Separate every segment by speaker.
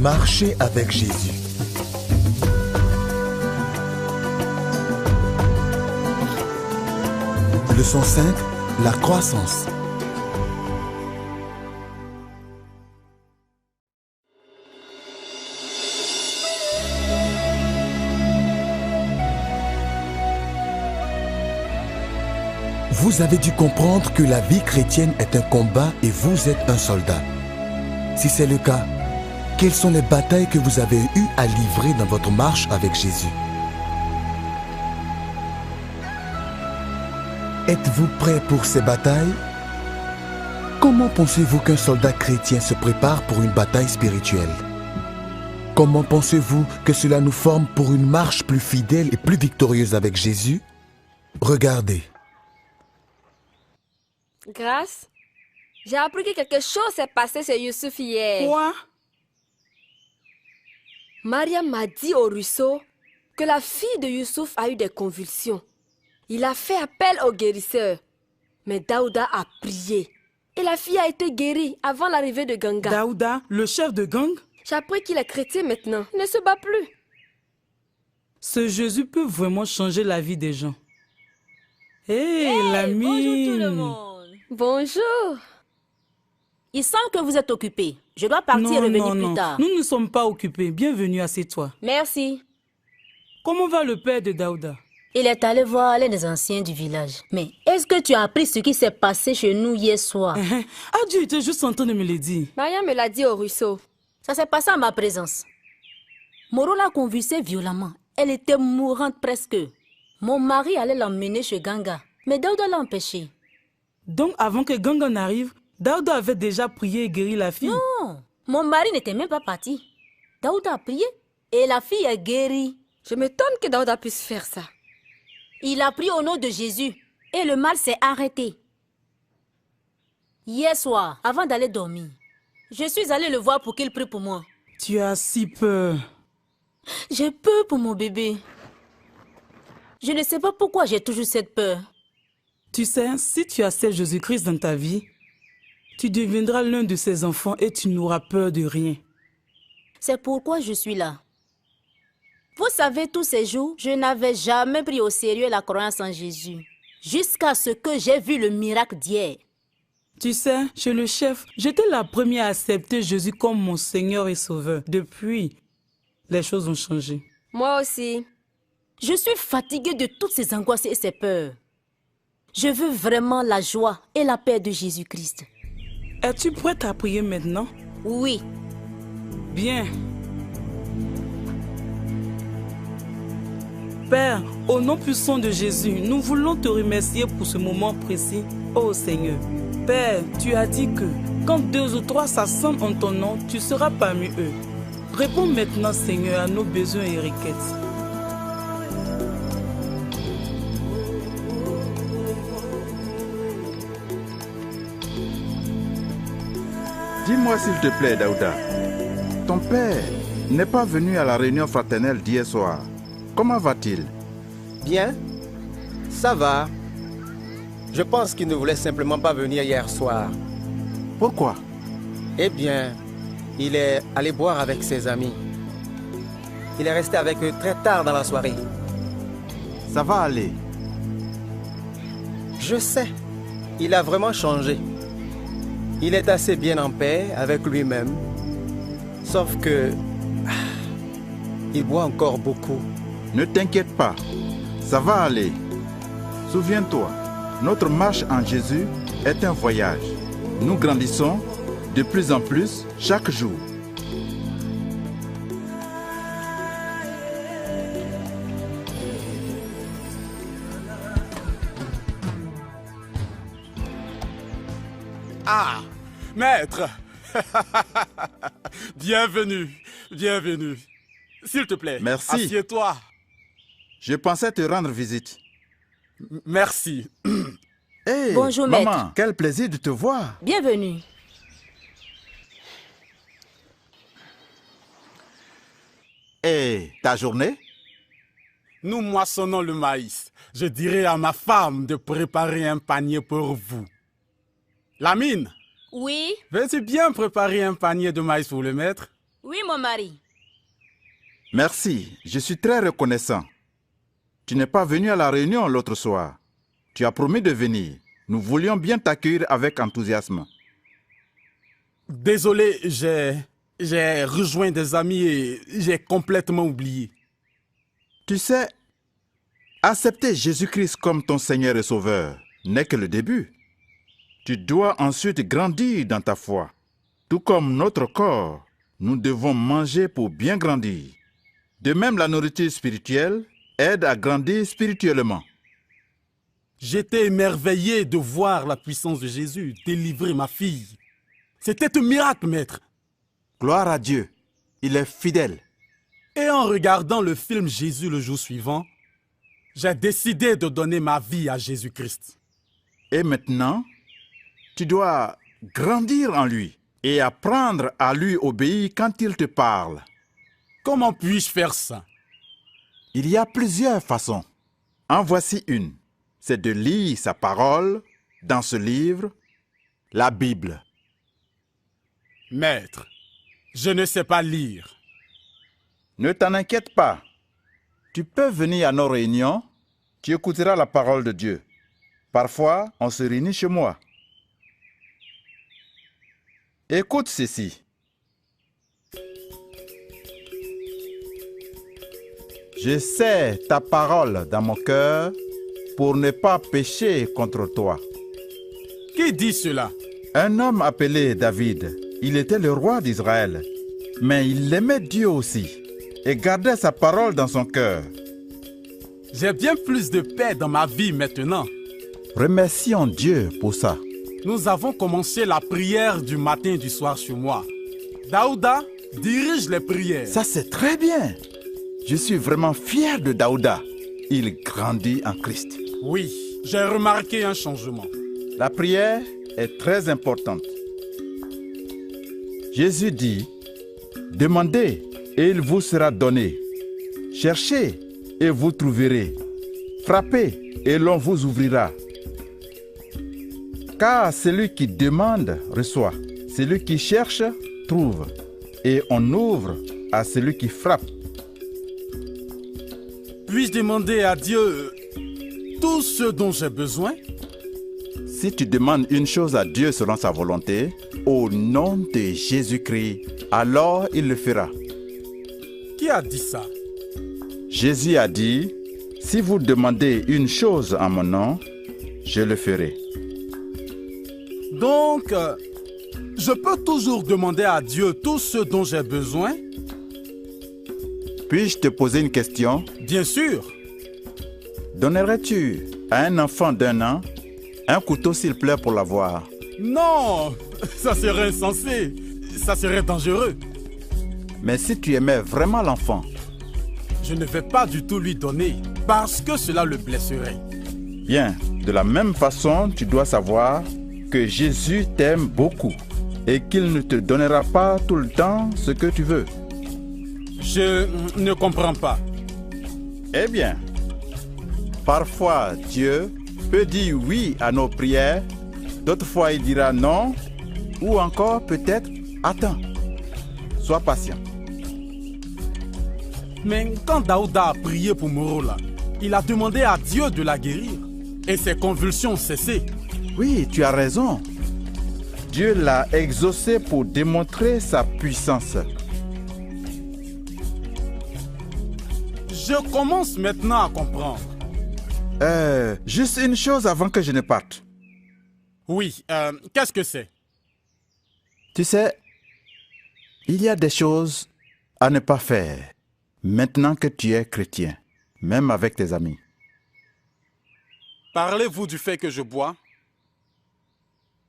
Speaker 1: Marcher avec Jésus. Leçon 5, la croissance. Vous avez dû comprendre que la vie chrétienne est un combat et vous êtes un soldat. Si c'est le cas, quelles sont les batailles que vous avez eu à livrer dans votre marche avec Jésus? Êtes-vous prêt pour ces batailles? Comment pensez-vous qu'un soldat chrétien se prépare pour une bataille spirituelle? Comment pensez-vous que cela nous forme pour une marche plus fidèle et plus victorieuse avec Jésus? Regardez.
Speaker 2: Grâce, j'ai appris que quelque chose s'est passé chez Youssouf hier.
Speaker 3: Quoi?
Speaker 2: Mariam m'a dit au ruisseau que la fille de Youssouf a eu des convulsions. Il a fait appel au guérisseur. Mais Daouda a prié. Et la fille a été guérie avant l'arrivée de Ganga.
Speaker 3: Daouda, le chef de gang?
Speaker 2: J'ai appris qu'il est chrétien maintenant. Il ne se bat plus.
Speaker 3: Ce Jésus peut vraiment changer la vie des gens. Hé, Lamine!
Speaker 4: Bonjour tout le monde.
Speaker 2: Bonjour.
Speaker 4: Il semble que vous êtes occupé. Je dois partir et revenir plus tard.
Speaker 3: Nous ne sommes pas occupés. Bienvenue, assieds-toi.
Speaker 4: Merci.
Speaker 3: Comment va le père de Daouda?
Speaker 4: Il est allé voir l'un des anciens du village. Mais est-ce que tu as appris ce qui s'est passé chez nous hier soir?
Speaker 3: Dieu était juste en train de me le dire.
Speaker 2: Mariam me l'a dit au ruisseau.
Speaker 4: Ça s'est passé en ma présence. Moro l'a convulsée violemment. Elle était mourante presque. Mon mari allait l'emmener chez Ganga. Mais Daouda l'a empêché.
Speaker 3: Donc, avant que Ganga n'arrive, Daouda avait déjà prié et guéri la fille.
Speaker 4: Non, mon mari n'était même pas parti. Daouda a prié et la fille est guérie.
Speaker 2: Je m'étonne que Daouda puisse faire ça.
Speaker 4: Il a prié au nom de Jésus et le mal s'est arrêté. Hier soir, avant d'aller dormir, je suis allée le voir pour qu'il prie pour moi.
Speaker 3: Tu as si peur.
Speaker 4: J'ai peur pour mon bébé. Je ne sais pas pourquoi j'ai toujours cette peur.
Speaker 3: Tu sais, si tu acceptes Jésus-Christ dans ta vie, tu deviendras l'un de ses enfants et tu n'auras peur de rien.
Speaker 4: C'est pourquoi je suis là. Vous savez, tous ces jours, je n'avais jamais pris au sérieux la croyance en Jésus. Jusqu'à ce que j'ai vu le miracle d'hier.
Speaker 3: Tu sais, chez le chef, j'étais la première à accepter Jésus comme mon Seigneur et Sauveur. Depuis, les choses ont changé.
Speaker 2: Moi aussi.
Speaker 4: Je suis fatiguée de toutes ces angoisses et ces peurs. Je veux vraiment la joie et la paix de Jésus-Christ.
Speaker 3: Es-tu prête à prier maintenant?
Speaker 4: Oui.
Speaker 3: Bien. Père, au nom puissant de Jésus, nous voulons te remercier pour ce moment précis, ô Seigneur. Père, tu as dit que quand 2 ou 3 s'assemblent en ton nom, tu seras parmi eux. Réponds maintenant, Seigneur, à nos besoins et requêtes.
Speaker 5: Dis-moi s'il te plaît, Daouda, ton père n'est pas venu à la réunion fraternelle d'hier soir. Comment va-t-il?
Speaker 6: Bien, ça va. Je pense qu'il ne voulait simplement pas venir hier soir.
Speaker 5: Pourquoi?
Speaker 6: Eh bien, il est allé boire avec ses amis. Il est resté avec eux très tard dans la soirée.
Speaker 5: Ça va aller.
Speaker 6: Je sais, il a vraiment changé. Il est assez bien en paix avec lui-même. Sauf que... il boit encore beaucoup.
Speaker 5: Ne t'inquiète pas, ça va aller. Souviens-toi, notre marche en Jésus est un voyage. Nous grandissons de plus en plus chaque jour.
Speaker 7: Ah, maître. Bienvenue, bienvenue. S'il te plaît,
Speaker 5: merci.
Speaker 7: Assieds-toi.
Speaker 5: Je pensais te rendre visite.
Speaker 7: Merci.
Speaker 5: Hey,
Speaker 4: bonjour,
Speaker 5: maman,
Speaker 4: maître.
Speaker 5: Quel plaisir de te voir.
Speaker 4: Bienvenue.
Speaker 5: Et ta journée?
Speaker 7: Nous moissonnons le maïs. Je dirai à ma femme de préparer un panier pour vous. Lamine,
Speaker 4: Oui,
Speaker 7: veux-tu bien préparer un panier de maïs pour le maître?
Speaker 4: Oui, mon mari.
Speaker 5: Merci, je suis très reconnaissant. Tu n'es pas venu à la réunion l'autre soir. Tu as promis de venir. Nous voulions bien t'accueillir avec enthousiasme.
Speaker 7: Désolé, j'ai rejoint des amis et j'ai complètement oublié.
Speaker 5: Tu sais, accepter Jésus-Christ comme ton Seigneur et Sauveur n'est que le début. Tu dois ensuite grandir dans ta foi. Tout comme notre corps, nous devons manger pour bien grandir. De même, la nourriture spirituelle aide à grandir spirituellement.
Speaker 7: J'étais émerveillé de voir la puissance de Jésus délivrer ma fille. C'était un miracle, maître.
Speaker 5: Gloire à Dieu, il est fidèle.
Speaker 7: Et en regardant le film Jésus le jour suivant, j'ai décidé de donner ma vie à Jésus-Christ.
Speaker 5: Et maintenant, tu dois grandir en lui et apprendre à lui obéir quand il te parle.
Speaker 7: Comment puis-je faire ça?
Speaker 5: Il y a plusieurs façons. En voici une. C'est de lire sa parole dans ce livre, la Bible.
Speaker 7: Maître, je ne sais pas lire.
Speaker 5: Ne t'en inquiète pas. Tu peux venir à nos réunions, tu écouteras la parole de Dieu. Parfois, on se réunit chez moi. Écoute ceci. Je sais ta parole dans mon cœur pour ne pas pécher contre toi.
Speaker 7: Qui dit cela?
Speaker 5: Un homme appelé David, il était le roi d'Israël, mais il aimait Dieu aussi et gardait sa parole dans son cœur.
Speaker 7: J'ai bien plus de paix dans ma vie maintenant.
Speaker 5: Remercions Dieu pour ça.
Speaker 7: Nous avons commencé la prière du matin et du soir chez moi. Daouda dirige les prières.
Speaker 5: Ça, c'est très bien. Je suis vraiment fier de Daouda. Il grandit en Christ.
Speaker 7: Oui, j'ai remarqué un changement.
Speaker 5: La prière est très importante. Jésus dit, « Demandez et il vous sera donné. Cherchez et vous trouverez. Frappez et l'on vous ouvrira. Car celui qui demande reçoit. Celui qui cherche trouve. Et on ouvre à celui qui frappe. »
Speaker 7: Puis-je demander à Dieu tout ce dont j'ai besoin?
Speaker 5: Si tu demandes une chose à Dieu selon sa volonté, au nom de Jésus-Christ, alors il le fera.
Speaker 7: Qui a dit ça?
Speaker 5: Jésus a dit, si vous demandez une chose en mon nom, je le ferai.
Speaker 7: Donc, je peux toujours demander à Dieu tout ce dont j'ai besoin?
Speaker 5: Puis-je te poser une question?
Speaker 7: Bien sûr.
Speaker 5: Donnerais-tu à un enfant d'1 an un couteau s'il pleure pour l'avoir?
Speaker 7: Non, ça serait insensé. Ça serait dangereux.
Speaker 5: Mais si tu aimais vraiment l'enfant,
Speaker 7: je ne vais pas du tout lui donner parce que cela le blesserait.
Speaker 5: Bien, de la même façon, tu dois savoir que Jésus t'aime beaucoup et qu'il ne te donnera pas tout le temps ce que tu veux.
Speaker 7: Je ne comprends pas.
Speaker 5: Eh bien, parfois Dieu peut dire oui à nos prières, d'autres fois il dira non, ou encore peut-être attends. Sois patient.
Speaker 7: Mais quand Daouda a prié pour Morola, il a demandé à Dieu de la guérir et ses convulsions ont cessé.
Speaker 5: Oui, tu as raison. Dieu l'a exaucé pour démontrer sa puissance.
Speaker 7: Je commence maintenant à comprendre.
Speaker 5: Juste une chose avant que je ne parte.
Speaker 7: Oui, qu'est-ce que c'est?
Speaker 5: Tu sais, il y a des choses à ne pas faire maintenant que tu es chrétien, même avec tes amis.
Speaker 7: Parlez-vous du fait que je bois?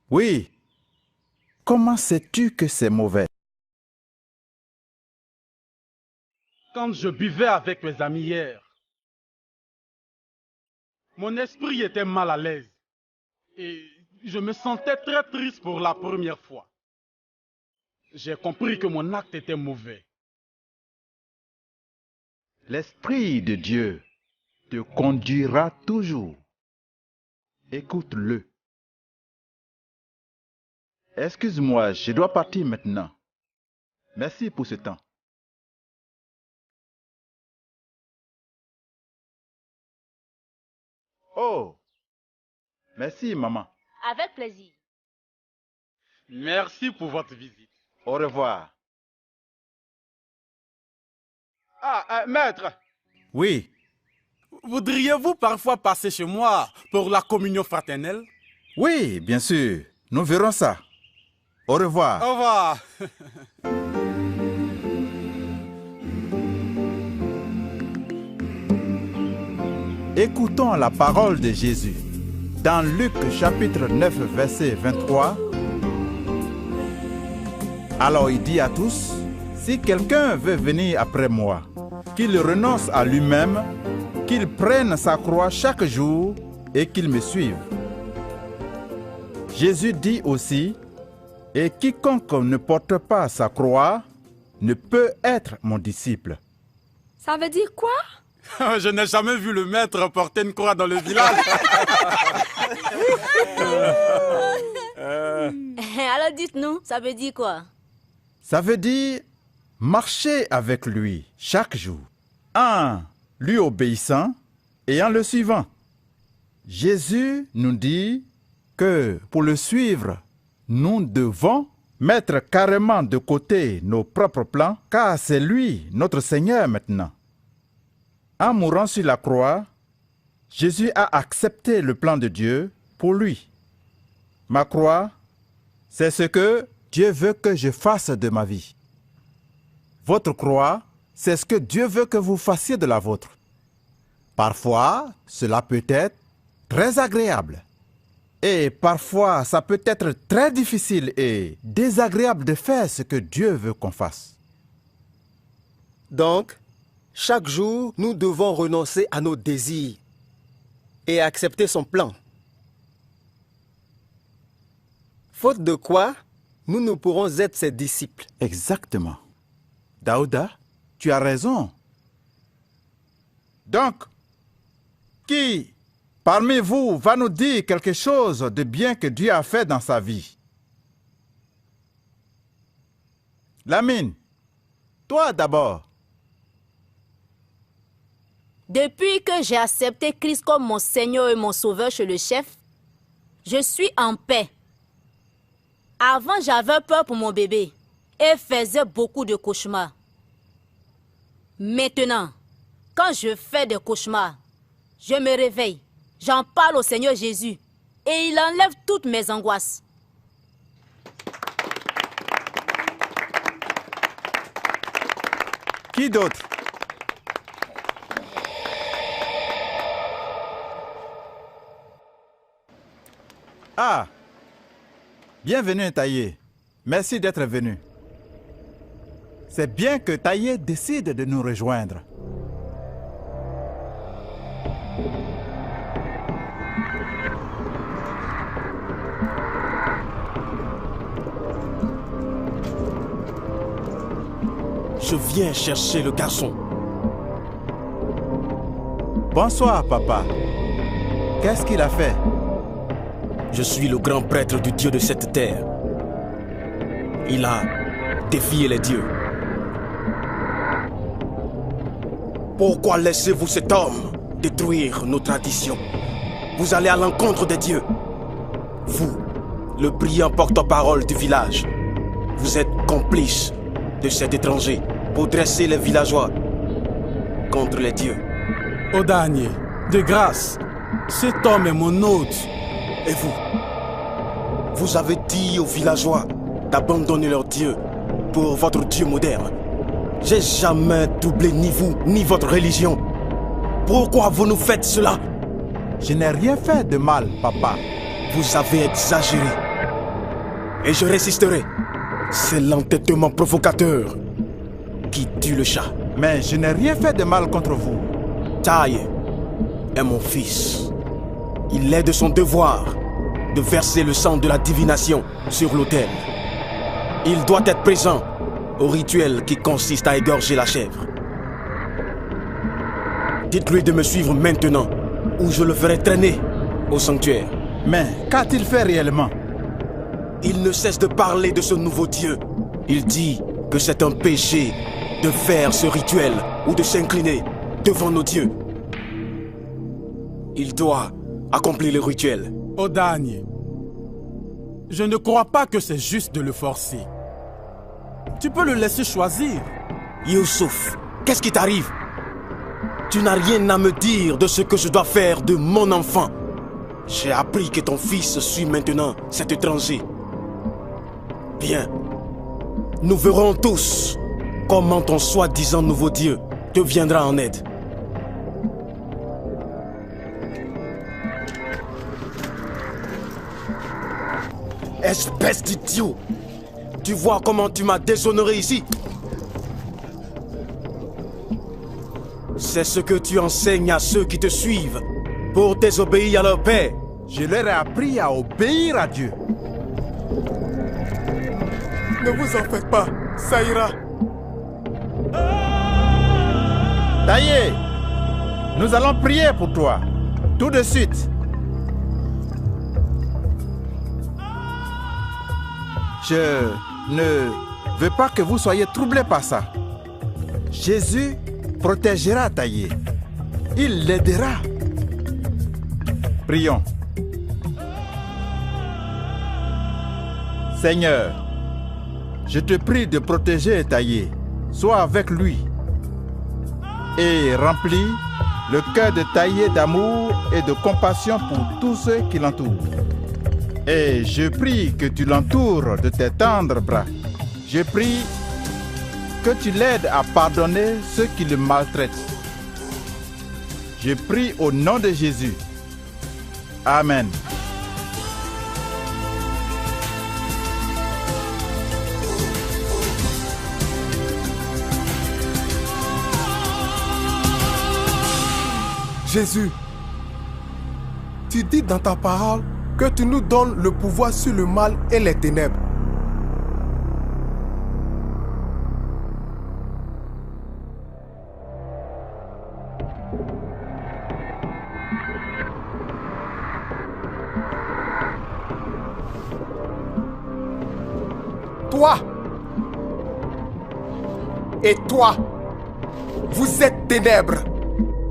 Speaker 5: Oui. Comment sais-tu que c'est mauvais?
Speaker 7: Quand je buvais avec mes amis hier, mon esprit était mal à l'aise et je me sentais très triste pour la première fois. J'ai compris que mon acte était mauvais.
Speaker 5: L'Esprit de Dieu te conduira toujours. Écoute-le. Excuse-moi, je dois partir maintenant. Merci pour ce temps. Oh, merci maman.
Speaker 4: Avec plaisir.
Speaker 7: Merci pour votre visite.
Speaker 5: Au revoir.
Speaker 7: Maître,
Speaker 5: Oui,
Speaker 7: voudriez-vous parfois passer chez moi pour la communion fraternelle?
Speaker 5: oui, bien sûr. Nous verrons ça. Au revoir.
Speaker 7: Au revoir.
Speaker 5: Écoutons la parole de Jésus. Dans Luc chapitre 9, verset 23. Alors il dit à tous, si quelqu'un veut venir après moi, qu'il renonce à lui-même, qu'il prenne sa croix chaque jour et qu'il me suive. Jésus dit aussi, et quiconque ne porte pas sa croix ne peut être mon disciple.
Speaker 2: Ça veut dire quoi?
Speaker 7: Je n'ai jamais vu le maître porter une croix dans le village.
Speaker 4: Alors dites-nous, ça veut dire quoi?
Speaker 5: Ça veut dire marcher avec lui chaque jour, en lui obéissant et en le suivant. Jésus nous dit que pour le suivre, nous devons mettre carrément de côté nos propres plans, car c'est lui, notre Seigneur maintenant. En mourant sur la croix, Jésus a accepté le plan de Dieu pour lui. Ma croix, c'est ce que Dieu veut que je fasse de ma vie. Votre croix, c'est ce que Dieu veut que vous fassiez de la vôtre. Parfois, cela peut être très agréable. Et parfois, ça peut être très difficile et désagréable de faire ce que Dieu veut qu'on fasse.
Speaker 6: Donc, chaque jour, nous devons renoncer à nos désirs et accepter son plan. Faute de quoi, nous ne pourrons être ses disciples.
Speaker 5: Exactement. Daouda, tu as raison. Donc, qui parmi vous va nous dire quelque chose de bien que Dieu a fait dans sa vie? Lamine, toi d'abord.
Speaker 4: Depuis que j'ai accepté Christ comme mon Seigneur et mon Sauveur chez le chef, je suis en paix. Avant, j'avais peur pour mon bébé et faisais beaucoup de cauchemars. Maintenant, quand je fais des cauchemars, je me réveille, j'en parle au Seigneur Jésus et il enlève toutes mes angoisses.
Speaker 5: Qui d'autre? Ah, bienvenue Taïe. Merci d'être venu. C'est bien que Taïe décide de nous rejoindre.
Speaker 8: Je viens chercher le garçon.
Speaker 5: Bonsoir, papa. Qu'est-ce qu'il a fait?
Speaker 8: Je suis le grand prêtre du Dieu de cette terre. Il a défié les dieux. Pourquoi laissez-vous cet homme détruire nos traditions? Vous allez à l'encontre des dieux. Vous, le brillant porte-parole du village, vous êtes complice de cet étranger pour dresser les villageois contre les dieux.
Speaker 7: Ô dernier, de grâce, cet homme est mon hôte.
Speaker 8: Et vous, vous avez dit aux villageois d'abandonner leur Dieu pour votre Dieu moderne. J'ai jamais doublé ni vous, ni votre religion. Pourquoi vous nous faites cela?
Speaker 5: Je n'ai rien fait de mal, papa.
Speaker 8: Vous avez exagéré. Et je résisterai. C'est l'entêtement provocateur qui tue le chat.
Speaker 5: Mais je n'ai rien fait de mal contre vous.
Speaker 8: Taïe est mon fils. Il est de son devoir de verser le sang de la divination sur l'autel. Il doit être présent au rituel qui consiste à égorger la chèvre. Dites-lui de me suivre maintenant ou je le ferai traîner au sanctuaire.
Speaker 5: Mais qu'a-t-il fait réellement?
Speaker 8: Il ne cesse de parler de ce nouveau Dieu. Il dit que c'est un péché de faire ce rituel ou de s'incliner devant nos dieux. Il doit accomplir le rituel.
Speaker 9: Odagne, je ne crois pas que c'est juste de le forcer. Tu peux le laisser choisir.
Speaker 8: Youssouf, qu'est-ce qui t'arrive? Tu n'as rien à me dire de ce que je dois faire de mon enfant. J'ai appris que ton fils suit maintenant cet étranger. Bien. Nous verrons tous comment ton soi-disant nouveau Dieu te viendra en aide. Espèce d'idiot! Tu vois comment tu m'as déshonoré ici? C'est ce que tu enseignes à ceux qui te suivent pour désobéir à leur père.
Speaker 10: Je leur ai appris à obéir à Dieu.
Speaker 11: Ne vous en faites pas, ça ira.
Speaker 5: Taillé, nous allons prier pour toi, tout de suite. Je ne veux pas que vous soyez troublés par ça. Jésus protégera Taillé. Il l'aidera. Prions. Seigneur, je te prie de protéger Taillé. Sois avec lui. Et remplis le cœur de Taillé d'amour et de compassion pour tous ceux qui l'entourent. Et je prie que tu l'entoures de tes tendres bras. Je prie que tu l'aides à pardonner ceux qui le maltraitent. Je prie au nom de Jésus. Amen.
Speaker 11: Jésus, tu dis dans ta parole que tu nous donnes le pouvoir sur le mal et les ténèbres. Toi et toi, vous êtes ténèbres.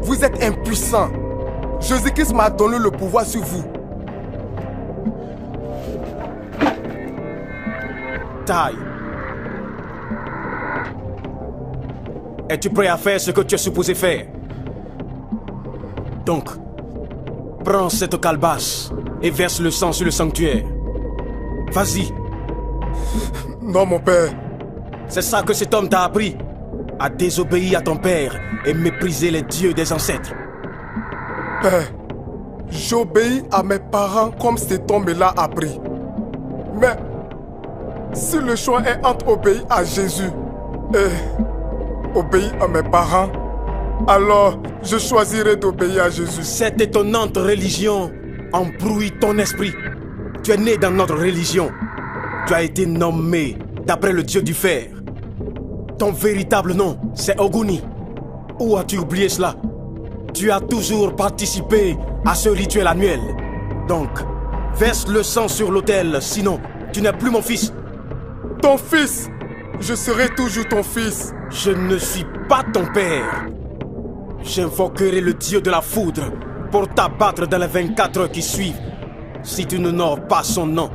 Speaker 11: Vous êtes impuissants. Jésus-Christ m'a donné le pouvoir sur vous.
Speaker 8: Taille. Es-tu prêt à faire ce que tu es supposé faire? Donc, prends cette calebasse et verse le sang sur le sanctuaire. Vas-y.
Speaker 11: Non, mon père.
Speaker 8: C'est ça que cet homme t'a appris? À désobéir à ton père et mépriser les dieux des ancêtres.
Speaker 11: Père, j'obéis à mes parents comme cet homme l'a appris. Mais si le choix est entre obéir à Jésus et obéir à mes parents, alors je choisirai d'obéir à Jésus.
Speaker 8: Cette étonnante religion embrouille ton esprit. Tu es né dans notre religion. Tu as été nommé d'après le dieu du fer. Ton véritable nom, c'est Oguni. Où as-tu oublié cela? Tu as toujours participé à ce rituel annuel. Donc, verse le sang sur l'autel, sinon tu n'es plus mon fils.
Speaker 11: Ton fils? Je serai toujours ton fils.
Speaker 8: Je ne suis pas ton père. J'invoquerai le dieu de la foudre pour t'abattre dans les 24 heures qui suivent, si tu n'honores pas son nom.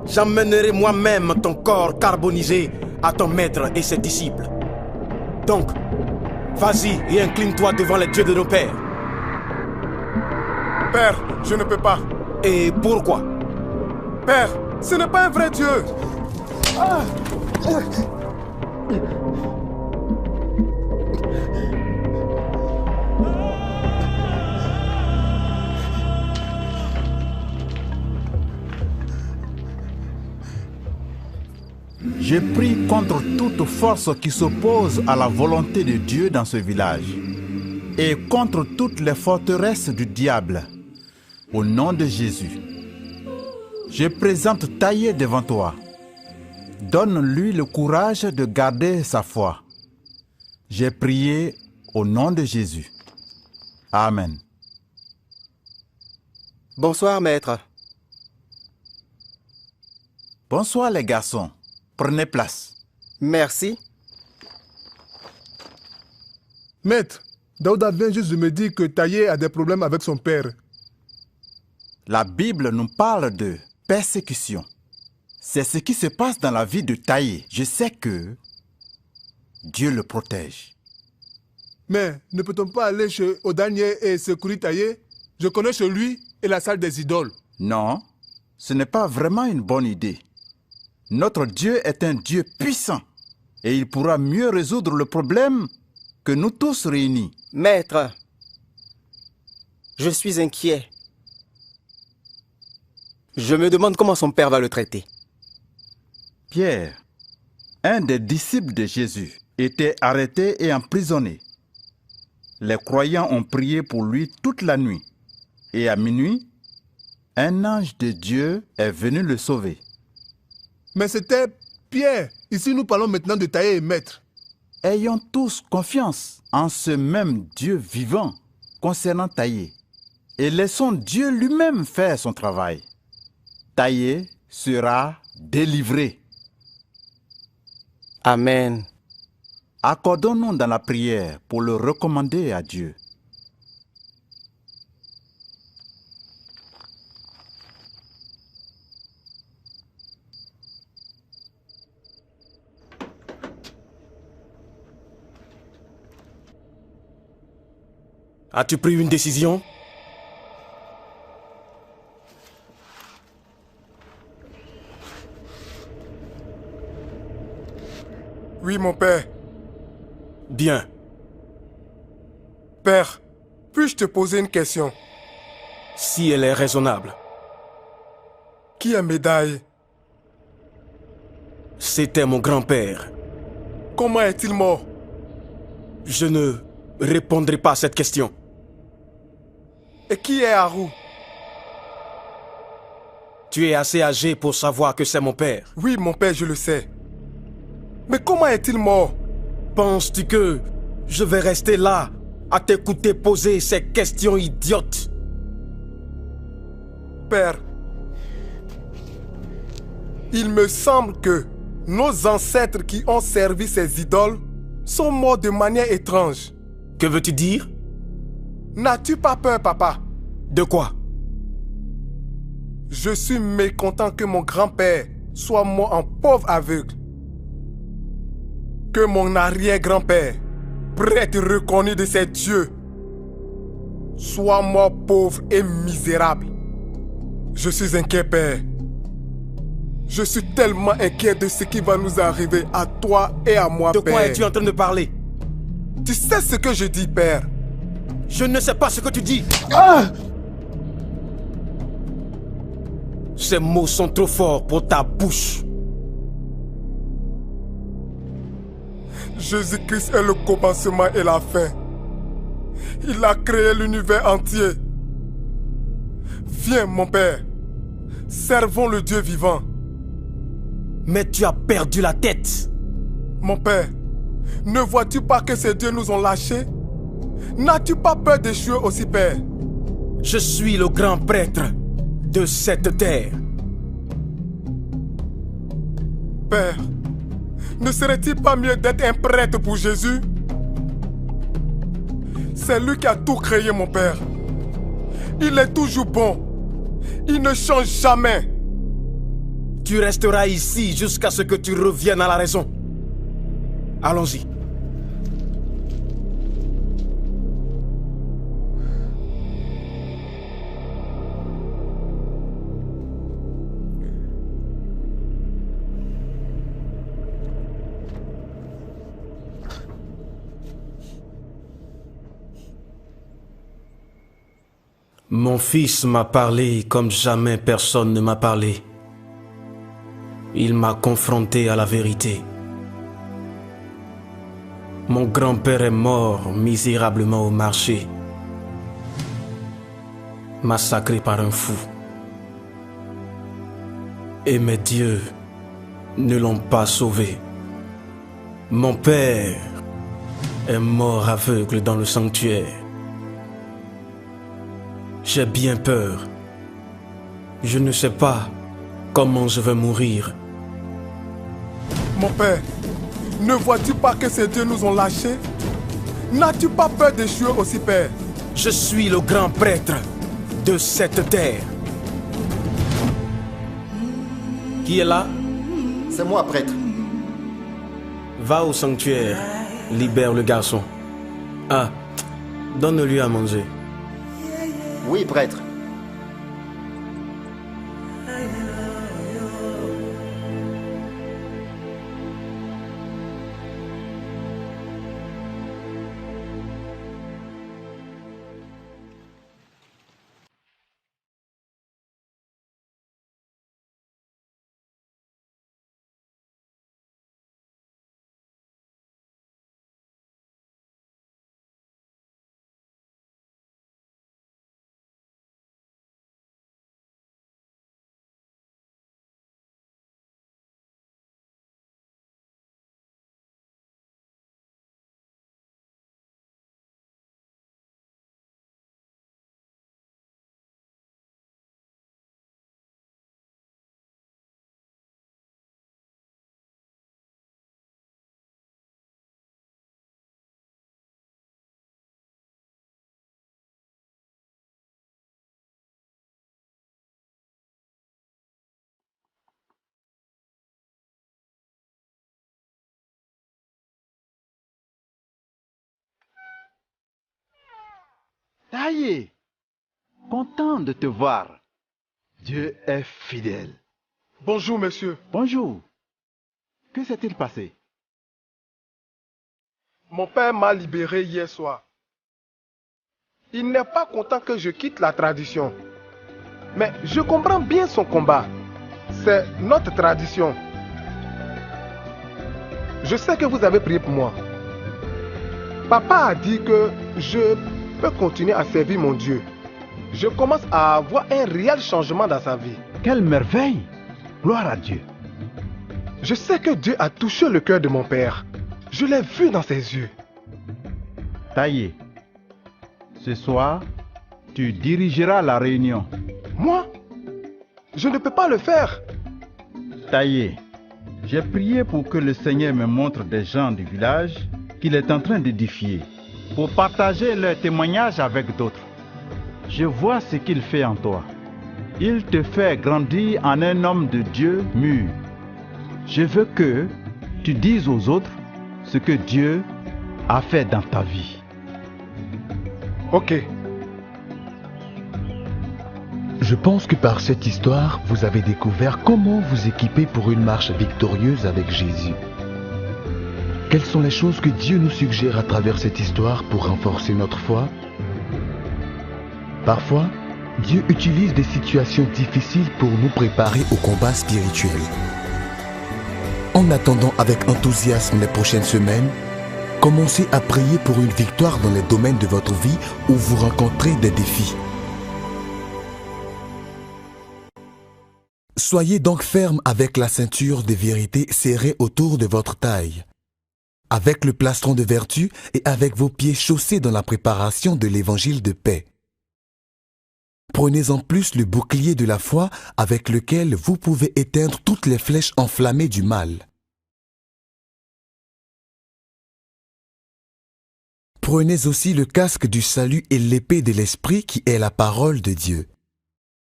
Speaker 8: J'emmènerai moi-même ton corps carbonisé à ton maître et ses disciples. Donc, vas-y et incline-toi devant les dieux de nos pères.
Speaker 11: Père, je ne peux pas.
Speaker 8: Et pourquoi?
Speaker 11: Père, ce n'est pas un vrai Dieu.
Speaker 5: Je prie contre toute force qui s'oppose à la volonté de Dieu dans ce village et contre toutes les forteresses du diable. Au nom de Jésus, je présente Taillé devant toi. Donne-lui le courage de garder sa foi. J'ai prié au nom de Jésus. Amen.
Speaker 6: Bonsoir, maître.
Speaker 5: Bonsoir les garçons. Prenez place.
Speaker 6: Merci.
Speaker 11: Maître, Daouda vient juste de me dire que Taïe a des problèmes avec son père.
Speaker 5: La Bible nous parle de persécution. C'est ce qui se passe dans la vie de Taïe. Je sais que Dieu le protège.
Speaker 11: Mais ne peut-on pas aller chez Odanier et secourir Taïe? Je connais chez lui et la salle des idoles.
Speaker 5: Non, ce n'est pas vraiment une bonne idée. Notre Dieu est un Dieu puissant et il pourra mieux résoudre le problème que nous tous réunis.
Speaker 6: Maître, je suis inquiet. Je me demande comment son père va le traiter.
Speaker 5: Pierre, un des disciples de Jésus, était arrêté et emprisonné. Les croyants ont prié pour lui toute la nuit. Et à minuit, un ange de Dieu est venu le sauver.
Speaker 11: Mais c'était Pierre. Ici, nous parlons maintenant de Taïe et Maître.
Speaker 5: Ayons tous confiance en ce même Dieu vivant concernant Taïe. Et laissons Dieu lui-même faire son travail. Taïe sera délivré.
Speaker 6: Amen.
Speaker 5: Accordons-nous dans la prière pour le recommander à Dieu.
Speaker 8: As-tu pris une décision?
Speaker 11: Oui, mon père.
Speaker 8: Bien.
Speaker 11: Père, puis-je te poser une question?
Speaker 8: Si elle est raisonnable.
Speaker 11: Qui est Médaille?
Speaker 8: C'était mon grand-père.
Speaker 11: Comment est-il mort?
Speaker 8: Je ne répondrai pas à cette question.
Speaker 11: Et qui est Harou?
Speaker 8: Tu es assez âgé pour savoir que c'est mon père.
Speaker 11: Oui, mon père, je le sais. Mais comment est-il mort?
Speaker 8: Penses-tu que je vais rester là à t'écouter poser ces questions idiotes?
Speaker 11: Père, il me semble que nos ancêtres qui ont servi ces idoles sont morts de manière étrange.
Speaker 8: Que veux-tu dire?
Speaker 11: N'as-tu pas peur, papa?
Speaker 8: De quoi?
Speaker 11: Je suis mécontent que mon grand-père soit mort en pauvre aveugle. Que mon arrière-grand-père, prêtre reconnu de ses dieux, soit mort pauvre et misérable. Je suis inquiet, Père. Je suis tellement inquiet de ce qui va nous arriver à toi et à moi, Père.
Speaker 8: De quoi es-tu en train de parler?
Speaker 11: Tu sais ce que je dis, Père?
Speaker 8: Je ne sais pas ce que tu dis.
Speaker 11: Ah!
Speaker 8: Ces mots sont trop forts pour ta bouche.
Speaker 11: Jésus-Christ est le commencement et la fin. Il a créé l'univers entier. Viens, mon Père. Servons le Dieu vivant.
Speaker 8: Mais tu as perdu la tête.
Speaker 11: Mon Père, ne vois-tu pas que ces dieux nous ont lâchés? N'as-tu pas peur d'échouer aussi, Père?
Speaker 8: Je suis le grand prêtre de cette terre.
Speaker 11: Père, ne serait-il pas mieux d'être un prêtre pour Jésus? C'est lui qui a tout créé, mon Père. Il est toujours bon. Il ne change jamais.
Speaker 8: Tu resteras ici jusqu'à ce que tu reviennes à la raison. Allons-y. Mon fils m'a parlé comme jamais personne ne m'a parlé. Il m'a confronté à la vérité. Mon grand-père est mort misérablement au marché, massacré par un fou. Et mes dieux ne l'ont pas sauvé. Mon père est mort aveugle dans le sanctuaire. J'ai bien peur. Je ne sais pas comment je vais mourir.
Speaker 11: Mon Père, Ne vois-tu pas que ces dieux nous ont lâchés? N'as-tu pas peur d'échouer aussi, Père?
Speaker 8: Je suis le grand prêtre de cette terre. Qui est là?
Speaker 12: C'est moi, prêtre.
Speaker 8: Va au sanctuaire, libère le garçon. Ah, donne-lui à manger.
Speaker 12: Oui, prêtre.
Speaker 10: Taillé, content de te voir. Dieu est fidèle.
Speaker 11: Bonjour, monsieur.
Speaker 10: Bonjour. Que s'est-il passé?
Speaker 11: Mon père m'a libéré hier soir. Il n'est pas content que je quitte la tradition. Mais je comprends bien son combat. C'est notre tradition. Je sais que vous avez prié pour moi. Papa a dit que je peux continuer à servir mon Dieu. Je commence à avoir un réel changement dans sa vie.
Speaker 10: Quelle merveille! Gloire à Dieu.
Speaker 11: Je sais que Dieu a touché le cœur de mon père. Je l'ai vu dans ses yeux.
Speaker 10: Taillé, ce soir, tu dirigeras la réunion.
Speaker 11: Moi? Je ne peux pas le faire.
Speaker 10: Taillé, j'ai prié pour que le Seigneur me montre des gens du village qu'il est en train d'édifier, pour partager leurs témoignages avec d'autres. Je vois ce qu'il fait en toi. Il te fait grandir en un homme de Dieu mûr. Je veux que tu dises aux autres ce que Dieu a fait dans ta vie.
Speaker 11: Ok.
Speaker 1: Je pense que par cette histoire, vous avez découvert comment vous équiper pour une marche victorieuse avec Jésus. Quelles sont les choses que Dieu nous suggère à travers cette histoire pour renforcer notre foi? Parfois, Dieu utilise des situations difficiles pour nous préparer au combat spirituel. En attendant avec enthousiasme les prochaines semaines, commencez à prier pour une victoire dans les domaines de votre vie où vous rencontrez des défis. Soyez donc ferme avec la ceinture de vérité serrée autour de votre taille, avec le plastron de vertu et avec vos pieds chaussés dans la préparation de l'évangile de paix. Prenez en plus le bouclier de la foi avec lequel vous pouvez éteindre toutes les flèches enflammées du mal. Prenez aussi le casque du salut et l'épée de l'Esprit qui est la parole de Dieu.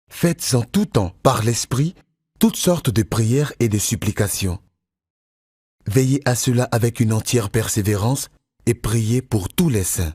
Speaker 1: Faites en tout temps, par l'Esprit, toutes sortes de prières et de supplications. Veillez à cela avec une entière persévérance et priez pour tous les saints.